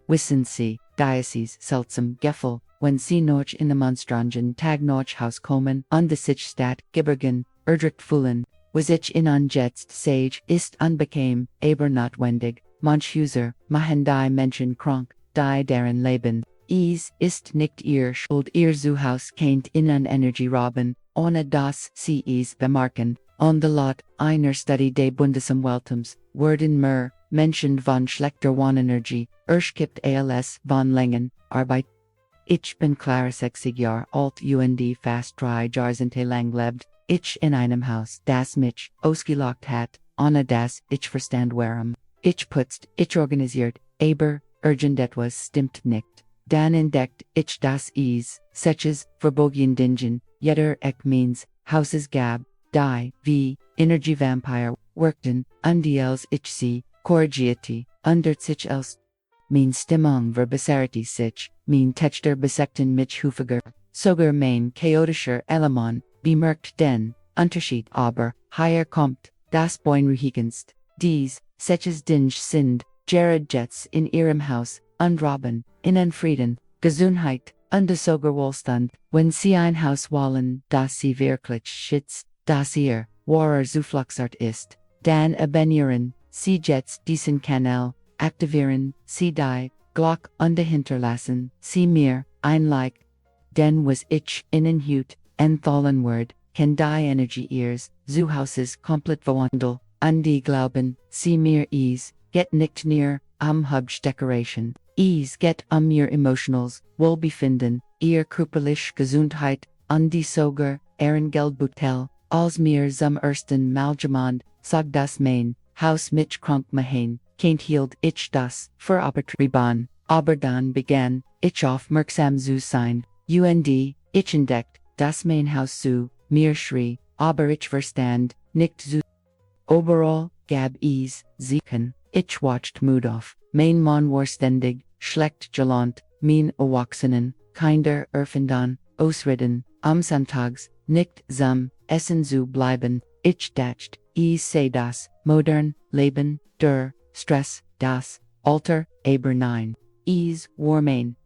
wissen sie, diocese, seltsam, Gefühl, wenn sie noch in the Monstrangen Tag noch Hauskommen, und the sich Stadt, Gibbergen, erdrückt fühlen, was ich in jetzt sage, ist unbequem, aber notwendig, manchhuser, machen die Menschen krank, die deren Leben. Ist nicht ihr Schuld, ihr Zuhause kennt ihnen Energie rauben, ohne dass sie es bemerken. On the Lot einer Studie des Bundesumweltams, werden mehr Menschen von schlechter Wohnenergie, gibt als von Längen, Arbeit. Ich bin klar 60 Jahre alt und fast 3 Jahrzehnte lang lebt, ich in einem Haus, das mich ausgelaugt hat, ohne dass ich verstand warum. Ich putzt, ich organisiert, aber etwas stimmt nicht. Dann entdeckt ich das solches Verborgene Dinge, jeder means, Hauses gab, die, wie, Energie Vampire, workten, und als ich sie, korrigierte, und sich als. Mein Stimmung verbesserte sich, mein Texter besekten mich häufiger, sogar mein chaotischer Element, bemerkt den Unterschied aber, higher kommt, das Beunruhigendst, solches Dinge sind, Jared Jets in ihrem Haus, und Rauben, innen Frieden, Gesundheit, und sogar Wohlstand, wenn sie ein Haus wollen, das sie wirklich schützt, das ihr, wahrer Zufluchtsort ist, dann abonnieren, sie Jets diesen Kanal, aktivieren, sie die, Glock und hinterlassen, sie mir, ein Like. Denn was ich innen hüt, enthalten word, kann die Energie ihres Zuhauses komplett verwandeln, und die glauben, sie mir get nicht near, am Hubdecoration, get mir Emotionals, Wohlbefinden, ihr körperlich Gesundheit, und die sogar, ihren Geldbeutel, als mir zum ersten Mal jemand, sag das mein, Haus mich krank machen, kennt hielt ich das, verabtrieben, aber dann begann, ich aufmerksam zu sein, und ich entdeckt, das mein Haus zu, mir schrie, aber ich verstand, nicht zu. Overall, gab Sieken, ich watcht müde auf, mein Mann war ständig, schlecht gelohnt, mein Erwachsenen, kinder erfinden, ausreden, am Sonntags, nicht zum Essen zu bleiben, ich dacht, seh das, modern, Leben, der, Stress, das, Alter, aber nein. War mein,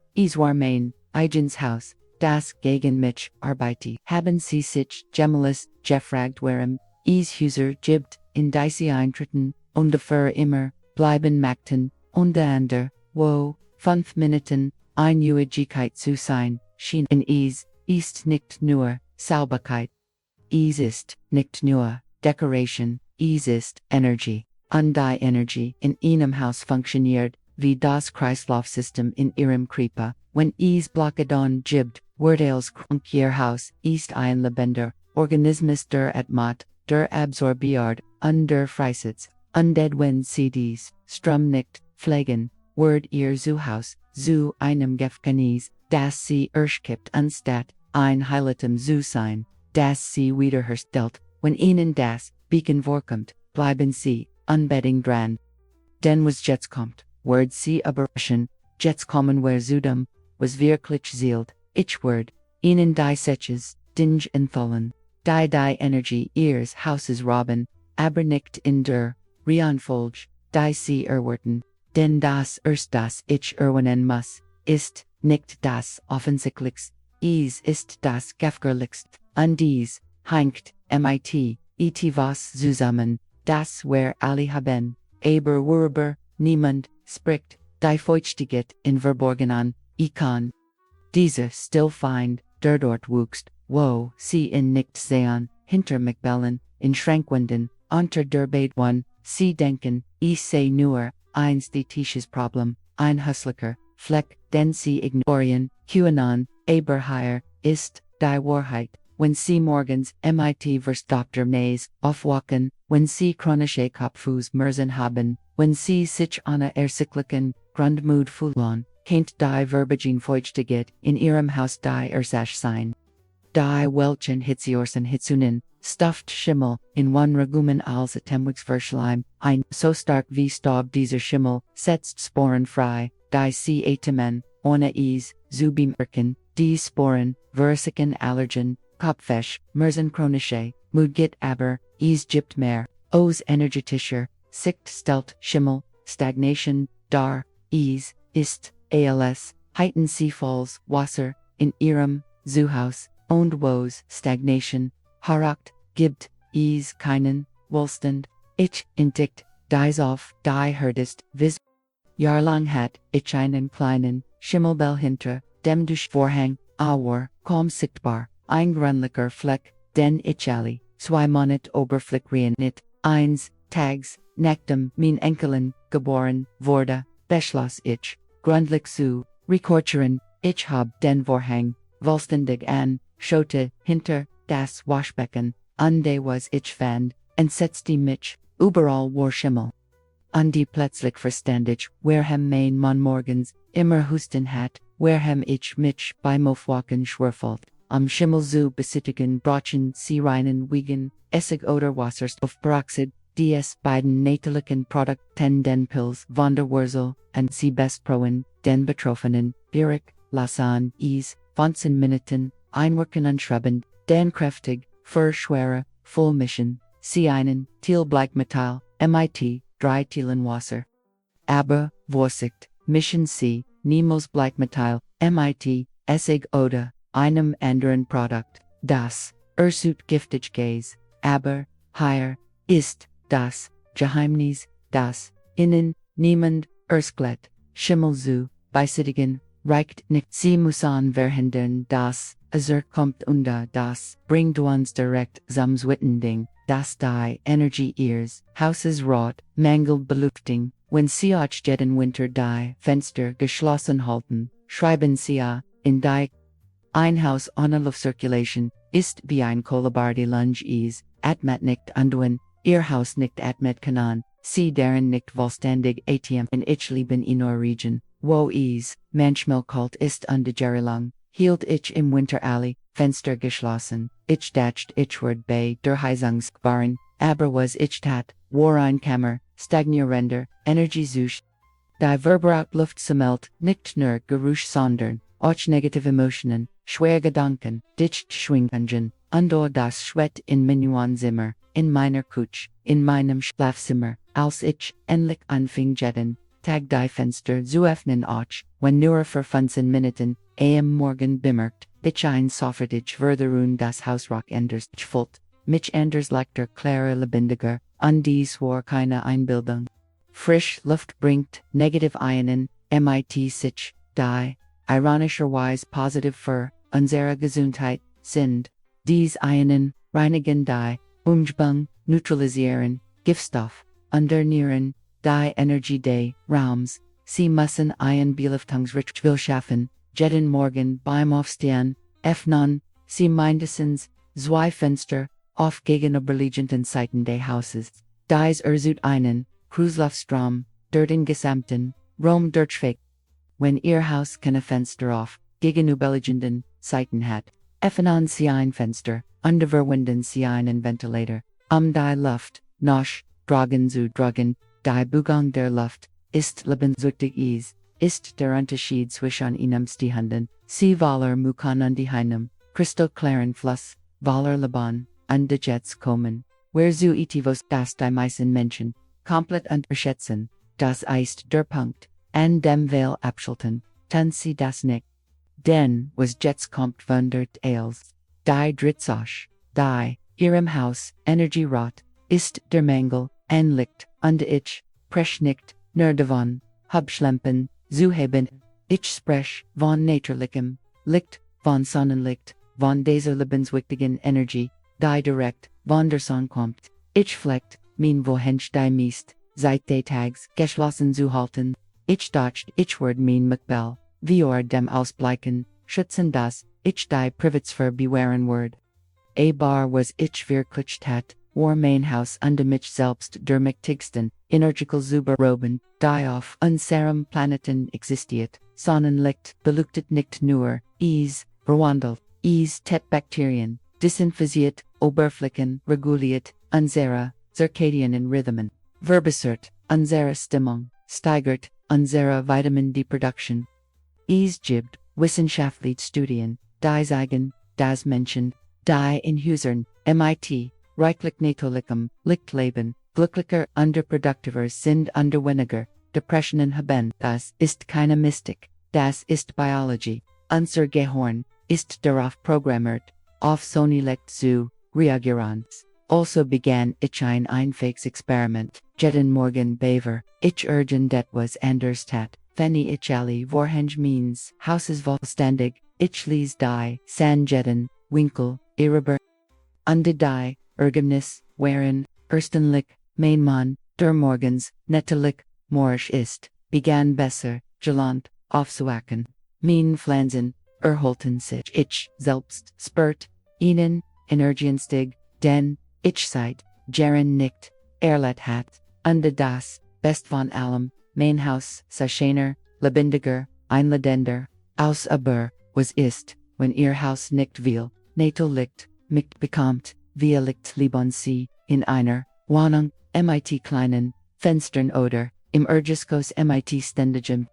eigens Haus, das gegen mich arbeite. Haben sie sich jemals gefragt warum, Huser gibt, in diese eintreten, und für immer, bleiben magten, unter ander, 5 Minuten, Einjährigkeit zu sein, schien in ist nicht nur, Sauberkeit. Ist nicht nur, Decoration, ist Energie. Und die Energie in einem Haus funktioniert, wie das Kreislaufsystem in ihrem Körper, wenn Blockadon gibt, wird als krank ihr Haus, ist ein lebender, Organismus der Atmat, der absorbiert, und der freisetzt, und wenn sie Strom nicht, pflegen, wird ihr Zuhause, zu einem Gefängnis, das sie erschkippt anstatt, ein Heiligtum zu sein, das sie wiederherstellt, wenn ihnen das, Beacon vorkommt, bleiben sie, unbedingt dran. Denn was jetzt kommt, wird sie überraschen, jetzt kommen wir zu dem, was wirklich zählt, ich werd, ihnen die Seches, Dinge enthalten, die Energie ihres Hauses rauben, aber nicht in der Reihenfolge, die sie erwarten, denn das das ich erwähnen muss, ist nicht das Offensichtlichste, ist das Gefährlichste, und hängt, mit, etwas zusammen, das wir alle haben, aber worüber niemand spricht, die Feuchtigkeit in Verborgenen, kann. Dieser Stillfeind, der dort wuchst, wo sie ihn nicht sehen, hinter Mcbellen, in Schrankwänden, unter der Bettwanne, sie denken, ich seh nur, tisches Problem, ein hässlicher Fleck, den sie ignorieren, QAnon, aber hier, ist, die Wahrheit. Wenn sie morgens mit vers Dr. Nays aufwachen, wenn sie chronische Kopffußmerzen haben, wenn sie sich einer ersichtlichen Grundmut fühlen, kennt die Verborgene Feuchtigkeit in ihrem Haus die Ursache sein. Die welchen Hitziorsen Hitzunen, stuffed Schimmel, in one Regumen als Atemwegsverschleim, ein so stark wie Staub dieser Schimmel, setzt Sporen frei, die sie atmen, ohne zu bemerken, die Sporen, Versiken Allergen, Kopfwäsch, Merzen chronische, Mudgit aber, gibt mehr, energetischer, Sicht stellt Schimmel, Stagnation, dar, ist, als, Heiten Seafalls, Wasser, in ihrem, Zuhause, und woes, Stagnation, haracht, gibt, keinen, Wohlstand, ich, intikt, dies auf, die herdest, vis, jahrlang hat, ich einen kleinen, Schimmelbell hinter, dem durch Vorhang, Auer, kaum sichtbar, ein grünlicher Fleck, den ich alle, zwei Monat Oberfläche nicht, eins, Tags, Nektem, mein Enkelin, geboren, wurde, beschloss ich, gründlich zu, rekorcheren, ich hab den Vorhang, vollständig an, schote, hinter, das Waschbecken, an de was ich fand, entsetzte mich, überall war Schimmel. An die plötzlich verstandig, werhem mein Mann morgens, immer husten hat, werhem ich mich beim Aufwachen schwerfällt, am Schimmel zu besittigen Brachen, sie reinen Wiegen, Essig oder Wasserstoff Peroxid, DS beiden natürlichen Produkten den Pills von der Wurzel, und sie Bestproen, den Betroffenen, Birik, Lasan, von 10 Minuten, einwirken anschreibend, den kräftig, schwere, Vollmischen, sie einen, Thielbleichmetall, MIT, 3 Thielenwasser. Aber, Vorsicht, mischen sie, niemals Bleichmetall, MIT, Essig oder, einem anderen Produkt, das, Ursut giftig Gaze, aber, hier, ist, das, Geheimnis, das, innen, niemand, Ersklet, Schimmel zu, beisittigen, reicht nicht, sie müssen verhindern, das, kommt unter das, bringt uns direkt zum Ding, das die Energie ihres Hauses rot, mangelt Belüftung, wenn sie auch jeden Winter die Fenster geschlossen halten, schreiben sie in die ein Haus ohne Luftcirculation ist wie ein Kohlbardi Lunge atmet nicht anduen, ihr Haus nicht atmet kanan, sie deren nicht vollständig ATM in ich leben in Region, wo manchmal kalt ist und jahrelang, hielt ich im Winter alle, Fenster geschlossen, ich dacht ich ward bei der Heizungsgefahren, aber was ich tat, war ein Kammer, stagnierender, Energiesuch. Die Verbraucht Luft sammelt, nicht nur Geruch sondern, auch negative Emotionen, schwer Gedanken, dicht schwingen, und das Schwett in meinem Zimmer, in meiner Couch, in meinem Schlafzimmer, als ich endlich anfing jetten, Tag die Fenster zu öffnen auch, wenn nur für 15 Minuten, am Morgen bemerkt, ich ein soffertig Verderun das Hausrock enders fult, mich anders leichter klarer lebendiger, und dies war keine Einbildung. Frisch Luft bringt negative Ionen, mit sich, die, ironischerweise positiv für unsere Gesundheit sind. Dies Ionen reinigen die Umgebung, neutralisieren, Giftstoff, unternieren, die Energie des Raums. Sie müssen ein Belüftungsritual schaffen, jeden Morgen beim Aufstehen, öffnen, sie mindestens 2 Fenster, auf gegenüberliegenden Seiten des Hauses. Dies einen, Kreislaufstrom, durch den gesamten Raum durchweg. Wenn ihr Haus keine Fenster auf gegenüberliegenden Seiten hat, öffnen sie ein Fenster, unterverwinden sie einen Ventilator, die Luft, noch, dragen zu dragen, die Bugung der Luft, ist lebenssüchtig ist der Unterschied zwischen ihnen stehenden, sie Waller mukan und die Heinem, kristallklaren Fluss, Waller Laban, und die Jets kommen, where zu etivos das die meisten Menschen, komplett unterschätzen, das ist der Punkt, an dem Veil abschalten, tun sie das nicht. Denn was Jets kommt von der Eils, die Dritzach, die, ihrem Haus, Energie rot, ist der Mangel, ein Licht, und ich, prech nicht, nur davon, Hubschlempen, zu haben, ich sprech, von naturlichem, Licht, von Sonnenlicht, von dieser lebenswichtigen Energie, die direkt, von der Sonne kommt, ich fleckt, mein wohench die Mist, seit de Tags, geschlossen zu halten, ich dacht, ich ward mein Mcbell, wie dem Ausbleichen, schützen das, ich die Privatsphäre bewahren ward. Aber was ich wirklich tat, war mein Haus und mich selbst der mächtigsten, energical Zuberoben, die auf unserem Planeten existiert, Sonnenlicht beleuchtet nicht nur, verwandelt, tet Bakterien, disinfiziert, Oberflächen, reguliert, unsere, circadianen Rhythmen, verbessert, unsere Stimmung, steigert, unsere Vitamin D-Production. Gibt, wissenschaftliche Studien, die zeigen, das Menschen, die in Häusern, mit, reichlich natürlichem, Lichtleben, glücklicher und produktiver sind und weniger, Depressionen haben, das ist keine Mystik, das ist Biology. Unser Gehirn ist darauf programmiert, auf sonilegt zu reagieren. Also began ich ein einfaches Experiment, jeden Morgen bever, ich etwas anders tat, wenn ich alle Vorhänge means, Hauses vollständig, ich ließ die, san jeden, Winkel, irreber, unde die, Ergebnis, wherein, erstenlich, mein Mann, der Morgens, nettelig, morsch ist, begann besser, gelant, aufzuwachen. Mein Flansen, erholten sich, ich, selbst, spürt, ihnen, energienstig, denn, ich seid, Jaren nicht, erlet hat, unde das, best von allem, mein Haus, schöner, lebendiger, einladender, aus aber, was ist, wenn ihr Haus nicht will, NATO liegt, mich bekommt, wir liegt lieben sie, in einer, Wohnung, mit kleinen, Fenstern oder, im Ergiskos mit ständigem.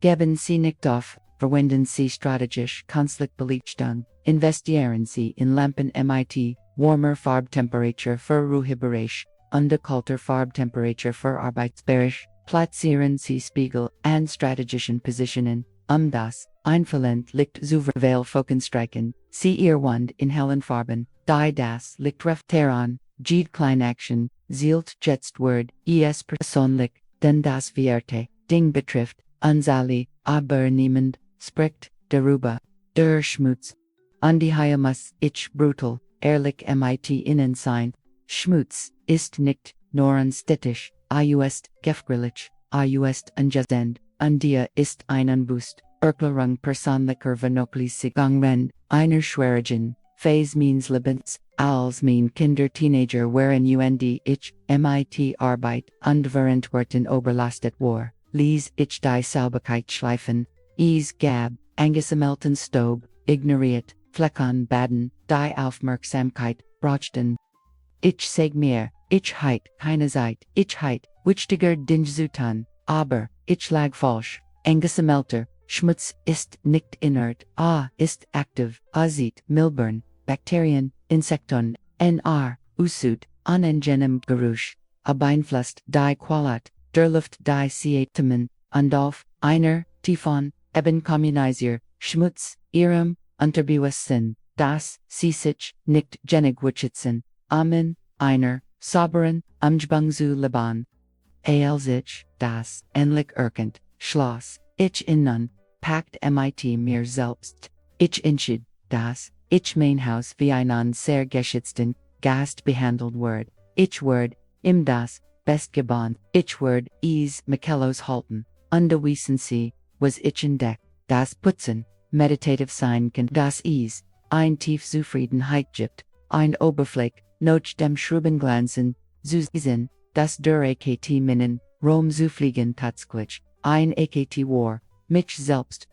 Geben sie nicht auf, verwenden sie strategisch Konfliktbelichtung, investieren sie in Lampen mit, warmer Farbtemperatur für Ruhebereich, und kalter Farbtemperatur für Arbeitsbereich, platzieren sie Spiegel an strategischen Positionen, das, einfallend liegt souverän Fokenstreichen, sie ihr Wand in hellen Farben, die das Licht refteran, jede Kleinaction, zielt jetzt Word, es persönlich, denn das vierte, Ding betrifft, uns alle, aber niemand, spricht, darüber, der Schmutz. Andi muss ich brutal, ehrlich mit innen sein, Schmutz, ist nicht, nur städtisch, ist gefährlich, ist ungesund, und dir ist ein Unbust, Erklärung persönlicher Vernachlässigung einer schwierigen, Phase means Lebens, als mein Kinder Teenager waren und ich, mit Arbeit, und Verantwortung überlastet war, ließ ich die Sauberkeit schleifen, es gab, angesammelten Staub, ignoriert, Fleckern baden, die Aufmerksamkeit, brauchten. Ich sag mir, ich heit, keine Zeit, ich heit, wichtiger Dinge zu tun, aber, ich lag falsch, angesammelter, Schmutz ist nicht inert, ist aktiv, sieht Milburn, Bakterien, Insekten, nr, usut, unangenehm Geruch, beeinflusst die Qualität der Luft die sie atmen, und auf einer, Tiefon, eben kommunisier, Schmutz, ihrem, Unterbewusstsein, das, sie sich, nicht genegwichitzen, einer, sauberen, Umgebung zu leben. Sich, das, endlich erkennt, schloss, ich innen, packt mit mir selbst, ich entschied, das, ich mein Haus wie einen sehr geschützten, Gast behandelt wird, ich word, im das, bestgebahnt, ich word, Michellos halten, unterwiesen sie, was ich entdeckt, das Putzen, meditativ sein kann, das ein Tiefzufriedenheit gibt, ein Oberfläche, noch dem Schrubenglanzen, zu sehen, das der AKT Minnen, Rom zu fliegen tatsächlich, ein AKT war, mich selbst,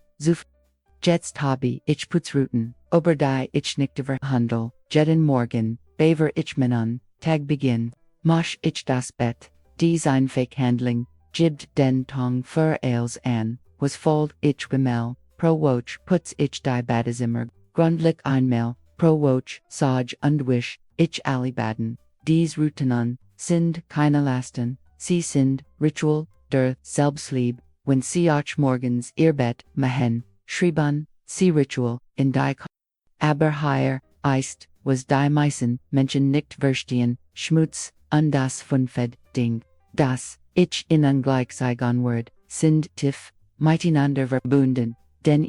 jetzt habe ich Putzrouten, über die ich nicht verhandel, jeden Morgen, bever ich Minnen, Tagbeginn, mach ich das Bett, dies einfache Handling, gibt den Tong für Eils an, was fold ich Wimmel, pro Woch putz ich die Badezimmer, grundlich einmal, pro Woch, sag und wisch, ich alle baden, dies Routinen, sind keine Lasten, sie sind, Ritual, der Selbstlieb, wenn sie auch morgens ihr Bett machen, schreiben, sie Ritual, in die aber hier, ist, was die meisten Menschen nicht verstehen, Schmutz, und das fünfte Ding, das, ich ihnen gleich sagen wird, sind tief, miteinander verbunden, denn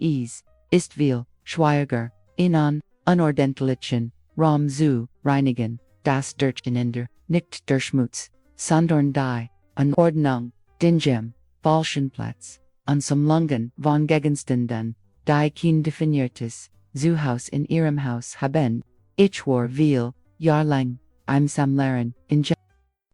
ist viel, schwieriger, innen, unordentlichen, Raum zu reinigen, das Durcheinander, nicht der Schmutz, sondern die Unordnung, den falschen Platz, Ansammlungen von Gegenständen, die kein definiertes Zuhause in ihrem Haus haben, ich war viel, jahrelang, im Sammlern,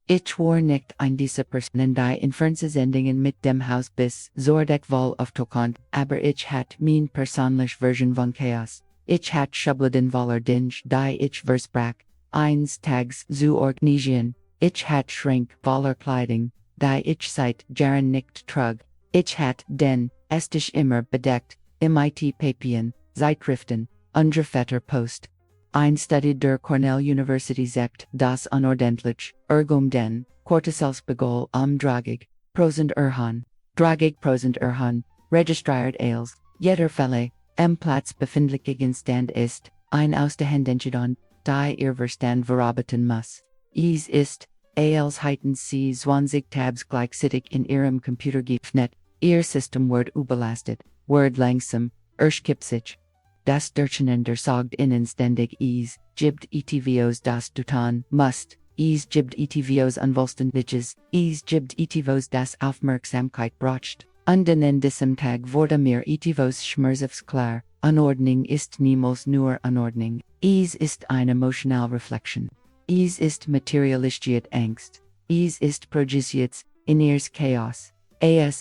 ich war nicht ein dieser Personen, die in Fernsehsendungen mit dem Haus bis Zordek wohl auftokan, aber ich hat mein persönlich Version von Chaos. Ich hat Schubladen voller Dinge, die ich versprach, eins Tags zu organisieren, ich hat Schränk voller Kleidung, die ich seit Jahren nicht trug, ich hat den Esstisch immer bedeckt, mit Papien, Zeitschriften, Unterfetter Post. Ein Study der Cornell University sagt, das unordentlich, den Cortiselsspiegel dragig, Prosend Erhan. Dragig Prosend Erhan. Registriert Ailes. Jetter Fälle. Platz befindliche Gegenstand ist, ein Ausgehendenchidon, die Irverstand verarbeiten muss. Is ist, als heiten sie 20 Tabs gleichzeitig in ihrem Computer geöffnet, ihr System Word überlastet, Word langsam, erschkipsig. Das Durcheinander sorgt ihnen ständig is, gibt etvos das dutan, must, is gibt etvos unvollständiges, is gibt etvos das Aufmerksamkeit braucht. An in diesem Tag wurde mir etivos schmerzhaft klar, Unordnung ist niemals nur Unordnung, es ist eine emotional Reflection. Es ist materialistische Angst, es ist projiciert, inneres Chaos,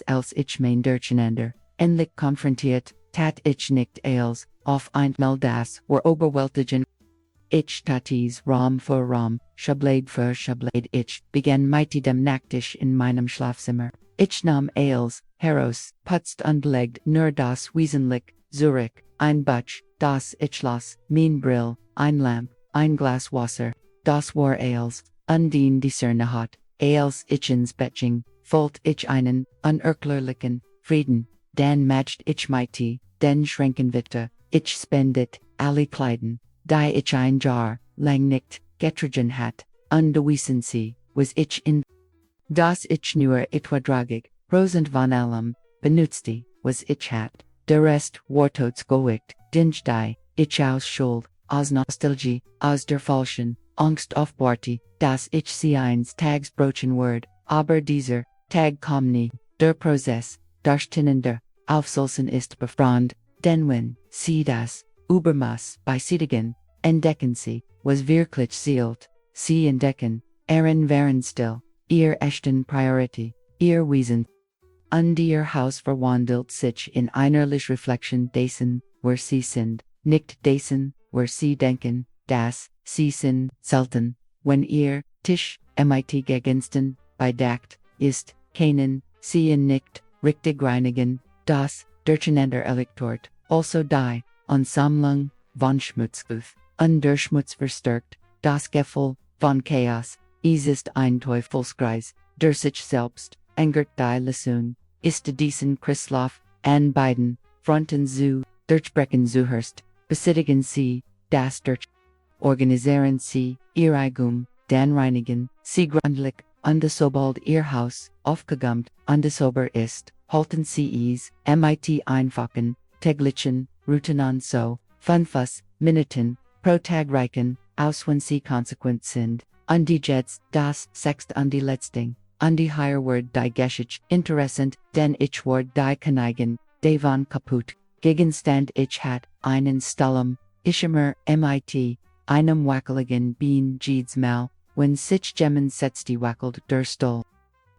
als ich mein Durcheinander, endlich konfrontiert, tat ich nicht als, auf einmal das, war überwältigend. Ich tatis Raum für Raum, Schablade für Schablade ich, begann dem nacktisch in meinem Schlafzimmer. Ich nahm als, heraus, putzt und legte nur das Wesentlich, Zurich, ein Buch, das ich las, mein Brill, ein Lamp, ein Glas Wasser, das war als, undien discerne hat, als ich ins Bettchen, folgt ich einen, unerklärlichen, Frieden, dann macht ich mighty, den schenken witte, ich spendet, alle Kleiden, die ich ein Jar, lang nicht, getragen hat, undewiesen sie, was ich in das ich nur etwa dragig, Prosend von allem, benutzte, was ich hat, der Rest war totgeschwigt, dinge die, ich aus Schuld, aus Nostalgie, aus der falschen, Angst aufbohrte, dass ich sie eins Tags brochen word, aber dieser, Tag kam nie, der Prozess, darstellender, Aufsolsen ist befrand, denn wenn, sie das, Übermaß, beseitigen, entdecken sie, was wirklich zielt, sie entdecken, waren still, ihr echten Priority, ihr Wesen. Und ihr Haus verwandelt sich in einerlich Reflexion dessen, wer sie sind, nicht dessen, wer sie denken, dass, sie sind, selten, wenn ihr, Tisch, mit Gegenständen, bedeckt, ist, keinen, sehen nicht, richtig reinigen, das, durcheinander elektriert, also die, Ansammlung, von Schmutzguth, und der Schmutz verstärkt, das Gefühl, von Chaos, es ist ein Teufelskreis, der sich selbst, engert die Lösung, ist diesen Kreislauf, an beiden, Fronten zu, durchbrechen zuerst, besittigen sie, das durch, organisieren sie, ihr Eigum, dann reinigen, sie gründlich, und sobald ihr Haus, aufgeräumt, und sauber ist, halten sie es, mit einfachen, täglichen, Routinen so, 5 Minuten, pro Tag reichen, aus wenn sie konsequent sind, und die jetzt, das, sechst und die letzting, und die higher word die Geschichte, interessant, denn ich word die Kaneigen, devon kaputt, Gegenstand ich hat, einen Stallum, Ischimer, mit, einem wackeligen Bean jedes Mal, wenn sich Gemmen setzt die wackelt der Stuhl.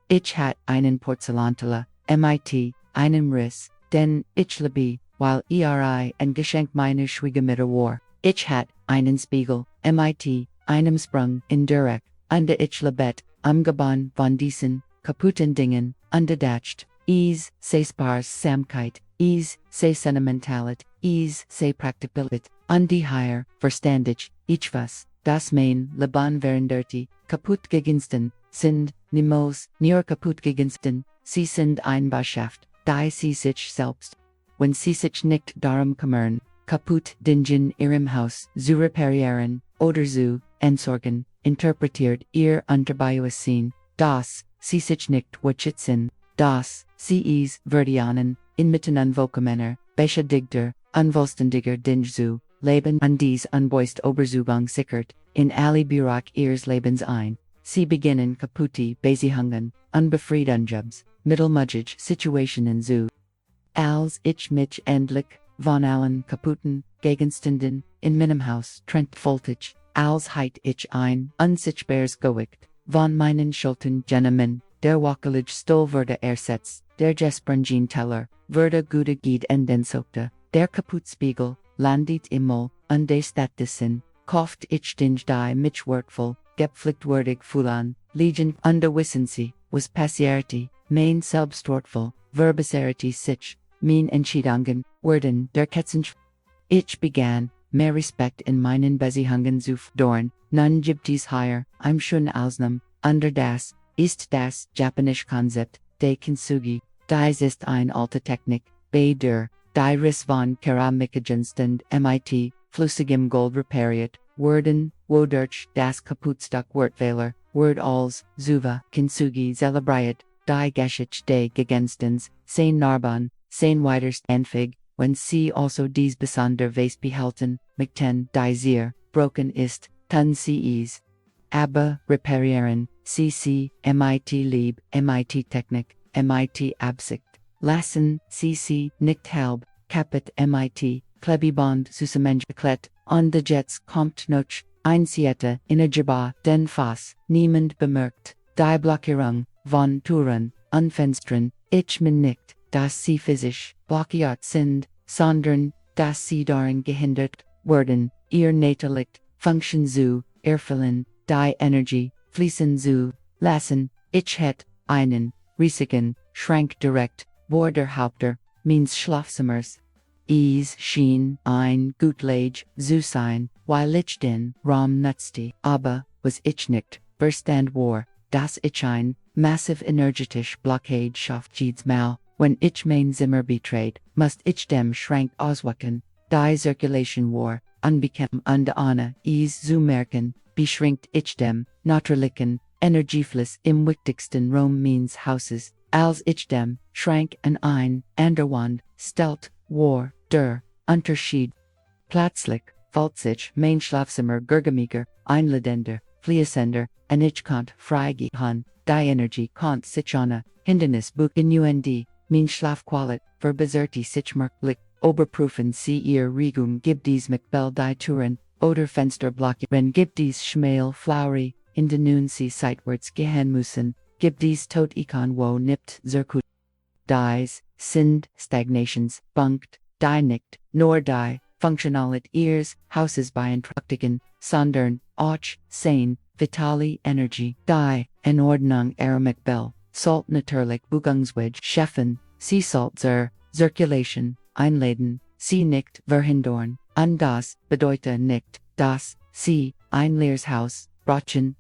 Ich hat einen Porzellanteller, mit, einem Riss, denn ich lebe, weil eri ein Geschenk meiner Schwiegermutter war. Ich hat einen Spiegel, mit, einem Sprung in Durek, und ich lebet, umgeban von diesen, kaputten Dingen, unbedacht, is, se Sparsamkeit, is, se Sentimentalität, is, se Praktikabilität, und die higher, verstandig, etwas, das mein Leben veränderti, kaputt Gegenstände, sind, niemals, nur kaputt Gegenstände, sie sind ein Botschaft, die sie sich selbst, wenn sie sich nicht darum kümmern, kaputt dingen ihrem Haus, zu reparieren, oder zu, entsorgen, interpretiert ihr Unterbewusstsein, das, sie sich nicht wachsen, das, sie es verdienen, inmitten unvollkommener, beschädigter, unvollständiger Dinge zu, leben und dies unbeust Oberzugang sickert, in alle Bereich ihres Lebens ein, sie beginnen kaputte Beziehungen, unbefriedigungsjobs, mittelmudgig Situationen zu. Als ich mich endlich, von allen kaputten Gegenständen, in meinem Haus trennt voltig, als heit ich ein, unsichtbares Gewicht, von meinen Schultern genommen, der wackelige Stuhl wurde ersetzt, der Jesprungen Teller, wurde gute Gied entensogte, der Kaputtspiegel, landet immer, und der Stattdessen, kauft ich den die mich wertvoll, gepflichtwürdig fühlen, Legion unterwissen sie, was passierte, mein Substwortvoll, verbisarity sich, mein Entscheidungen, werden der Ketzensch. Ich begann, mehr Respekt in meinen Beziehungen zu dorn, nun gibt es hier, im schönen Ausnahme, unter das, ist das Japanische Konzept, de Kintsugi, dies ist ein alte Technik, bei der, die Riss von Keramikgegenstand MIT, flüssigem Gold repariert, Worden, wodurch das Kaputtstück Wortwähler, Word als, Zuva, Kintsugi celebriert, die Geschichte des Gegenstands, sein Narbon, sein weiterst Enfig, wenn sie also dies besonder Weis behalten, McTen, die sehr, broken ist, tun sie es. Aber, reparieren, CC, MIT Lieb, MIT Technik, MIT Absicht, lassen, CC, nicht halb, Capit MIT, Klebebond Zusammengeklebt, on the Jets kommt noch, einsiete, innergebar, den Fass, niemand bemerkt, die Blockierung, von Touren, unfenstern, ich min nicht, dass sie physisch, blockiert sind, sondern, dass sie darin gehindert, werden, ihr Natalicht, Function zu, erfüllen, die Energie, fließen zu, lassen, ich het, einen, Risiken, Schrank direkt, Border Haupter, means Schlafzimmers. Schien, ein, Gutlage, zu sein, weil ich den Raum nutzte, aber, was ich nicht, verstand war, dass ich ein, massive energetisch Blockade schafft jedes Mal, wenn ich mein Zimmer betrete, must ich dem Schrank auswecken, die Circulation war, unbekannt und ohne es zu merken, beschränkt ich dem, natürlichen, Energiefluss im wichtigsten Raum meines Hauses, als ich dem, Schrank an ein, anderwand, stellt, war, der, Unterschied. Plötzlich, falls ich mein Schlafzimmer Gergemiger, einladender, fließender, und ich konnt freigehen, die Energie konnt sich ohne, Hindernis buchen und, mein Schlafqualit, verbesserte sich merklich, Oberprüfen sie ihr Regum gibt dies mit Bell die Touren, oder Fensterblocken gibt dies schmal flowery, in den nun sie seitwärts gehen müssen, gibt dies tot ikon wo nippt zirkut. Dies, sind, stagnations, bunkt, die nicht, nor die, functionalit ears, houses by Praktiken, sondern, auch, sein, vitali Energie, die, in Ordnung mit Bell, salt natürlich Bugungsweg schaffen, sie salt Circulation, einladen, sie nicht verhindern, und das, bedeute nicht, dass, sie, ein leeres Haus, brauchen,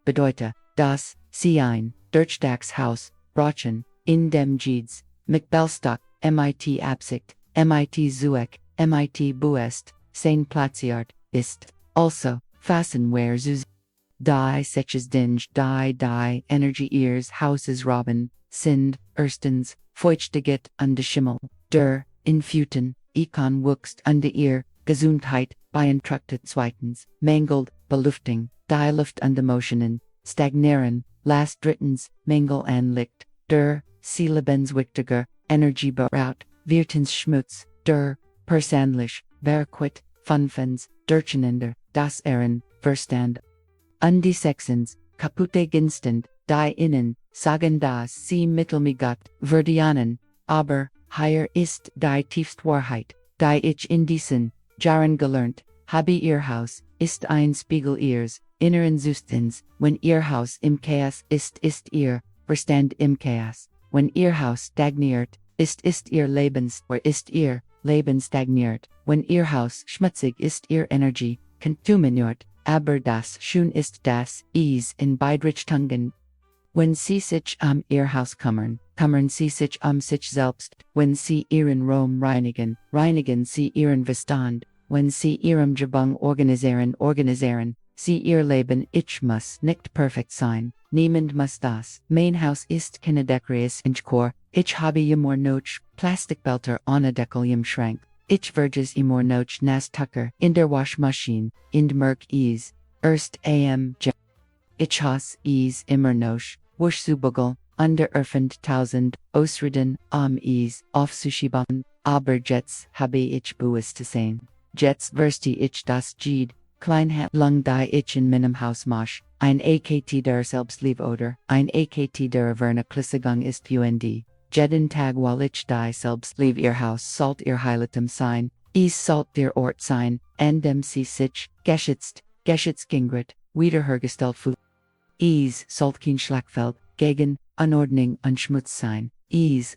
bedeute, dass, sie ein, Haus, brauchen, in dem Jeeds, mit Bellstock, MIT Absicht, MIT Zuek, MIT Buest, sein platziert, ist, also, fassen where zus. Die seches dinge, die, Energy ears, houses Robin, sind, erstens, feuchtiget und Schimmel, der, infuten, ikon wuchst und ihr, Gesundheit, beeinträchtigt zweitens, mangelt, Beluftung, die Luft und Emotionen, stagnieren, last drittens, Mangel an Licht, der, sie lebenswichtiger, Energie beraut, viertens Schmutz, der, persönlich, verquit, funfens, durcheinander, das Ehren, Verstand. Und die sechstens, Kaputte Gegenstände, die innen, sagen das sie mittelmigat, verdienen, aber, hier ist die tiefste Wahrheit, die ich in diesen Jahren gelernt, habe ihr Haus, ist ein Spiegel ihres, inneren Zustands, wenn ihr Haus im Chaos ist ihr, Verstand im Chaos, wenn ihr Haus stagniert, ist ihr ist ihr, Leben stagniert, wenn ihr Haus schmutzig ist ihr Energie, kontaminiert, aber das schön ist das, in Beidrichtungen. Wenn sie sich ihr Haus kümmern sie sich sich selbst, wenn sie ihren Raum reinigen sie ihren Verstand, wenn sie ihrem Jabung organisieren, sie ihr Leben, ich muss nicht perfekt sein, niemand muss das, mein Haus ist keine Dekreis Inchkor, ich habe immer noch Plastikbelter ohne Deckel im Schrank, ich verges immer noch nas Tucker in der Waschmaschine, in Merk erst am ich has immer noch, Wuschzubugel, under erfend tausend, Ausreden, aufzuschieben, aber jetzt habe ich Bues zu sein. Jetzt verste ich das Jed, Kleinhandlung die ich in meinem Haus mach, ein AKT der Selbstliebe ein AKT der Vernachlässigung ist und, jeden Tag weil ich die Selbstliebe ihr Haus sollt ihr Heiligtum sein, sollt der Ort sein, an dem sie sich, geschützt gingrit, wiederhergestellt fühlt. Sollt kein Schlagfeld, gegen, Unordnung und Schmutz sein,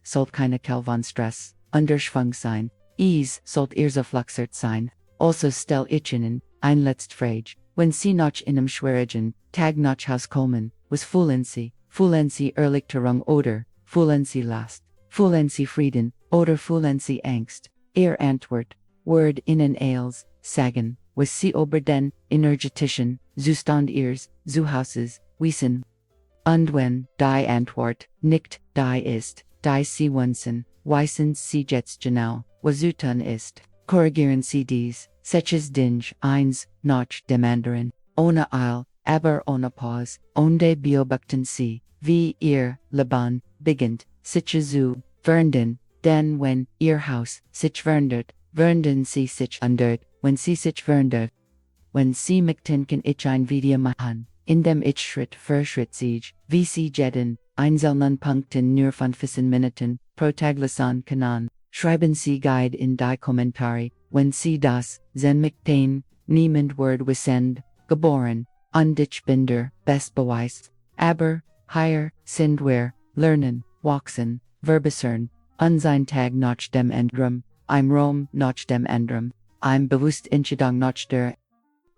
sollt keine Stress, Unterschwung sein, sollt ihr so fluxert sein, also stell ich ihnen, ein letzt Frage, wenn sie noch in einem schwierigen, Tag noch Haus kommen, was fühlen sie Erleichterung oder, fühlen sie Last, fühlen sie Frieden, oder fühlen sie Angst. Ihr Antwort, Word innen Ales, sagen, was sie über den energetischen Zustand ihres Zuhauses wissen. Und wenn die Antwort nicht die ist, die sie wünschen, wissen sie jetzt genau, was zu tun ist. Korrigieren sie dies, solches Dinge eins nach dem anderen, ohne Eil, aber ohne Pause, und beobachten sie, wie ihr Leben beginnt, sich zu verändern, denn wenn ihr Haus sich verändert, verändern sie sich ändert, wenn sie sich verändert. Wenn sie möchten kann ich ein Video machen, indem ich Schritt für Schritt zeige, wie sie jeden einzelnen Punkten nur von 15 Minuten pro Tag lassen können. Schreiben Sie Guide in die Kommentare, wenn Sie das sehen möchten. Niemand wird wissen, geboren, und ich bin der Bestbeweis. Aber, hier sind wir, lernen, wachsen, verbessern, und sein Tag nach dem anderen, ein Raum nach dem anderen, ein bewusst Entscheidung nach der.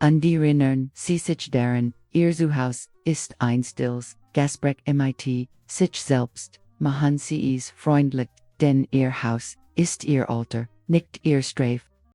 Und erinnern Sie sich daran, Ihr Zuhause ist ein stilles Gespräch mit sich selbst, machen Sie es freundlich, denn Ihr Haus ist Ihr Alter, nicht Ihr Strafe.